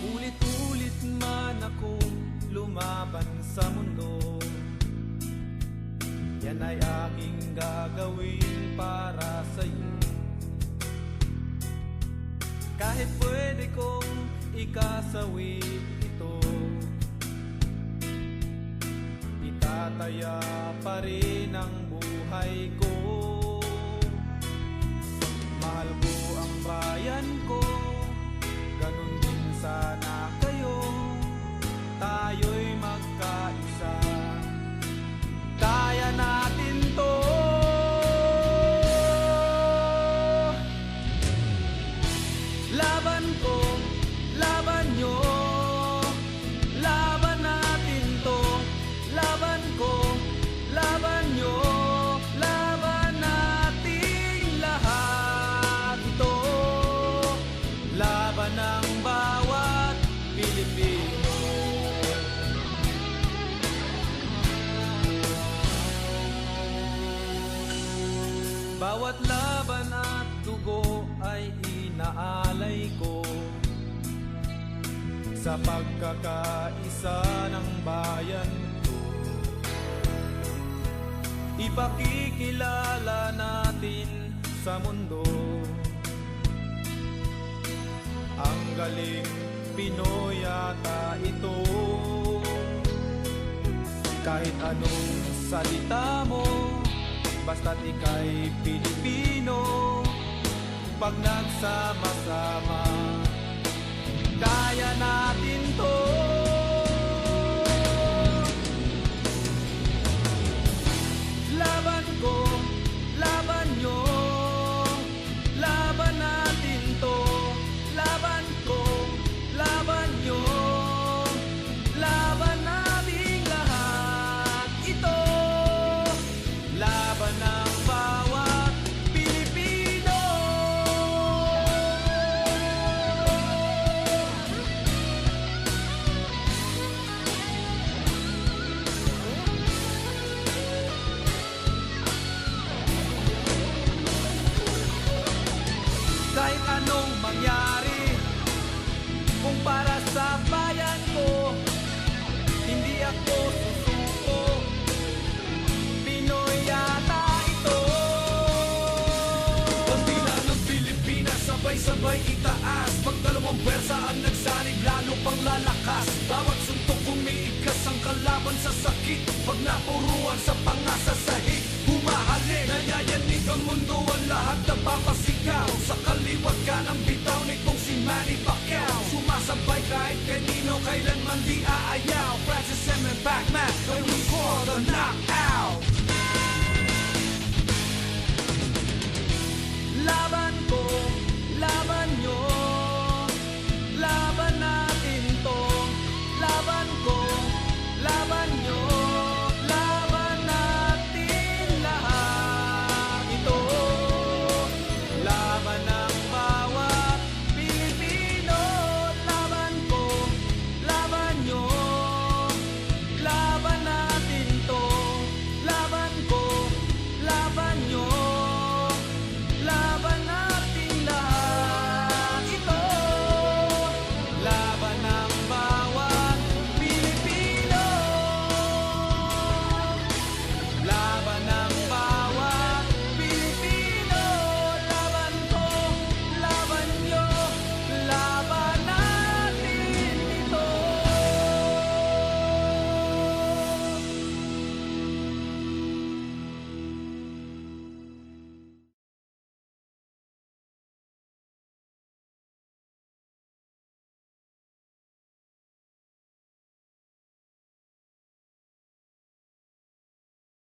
Ulit-ulit man akong lumaban sa mundo, yan ay aking gagawin para sa'yo. Kahit pwede kong ikasawi ito, itataya pa rin ang buhay ko. Mahal ko ang bayan ko, ganun din sana kayo. Tayo'y magkaisa, kaya natin to. Laban ko, laban nyo, laban natin to. Laban ko, laban nyo, laban nating lahat ito. Laban ng bawat Pilipino. Bawat laban at dugo ay inaalay ko sa pagkakaisa ng bayan ko. Ipakikilala natin sa mundo ang galing Pinoy yata ito. Kahit anong salita mo, basta't ika'y Pilipino. Pag nagsama-sama, kaya natin to. Laban ko, laban nyo, laban natin to. Laban ko, laban nyo, laban nating lahat ito. Laban ng bawat Pilipino. Kahit anong mangyari, kung para sa bayan ko, hindi ako susuko. Pinoy yata ito. Pamilya ng Pilipinas, sabay-sabay itaas. Magdalawang pwersa ang nagsanib, lalo pang lalakas. Bawat suntok umiigas ang kalaban sa sakit. Pag napuruan sa pangasa sahig, humahalin, nayayanig ang mundo, ang lahat napapasigaw. Sa kaliwat ka ng bitaw nitong si Manny Pacquiao. Sumasabay kahit kanino, kailanman di aayaw. Francis M. and Pac-Man, and we call the knockout.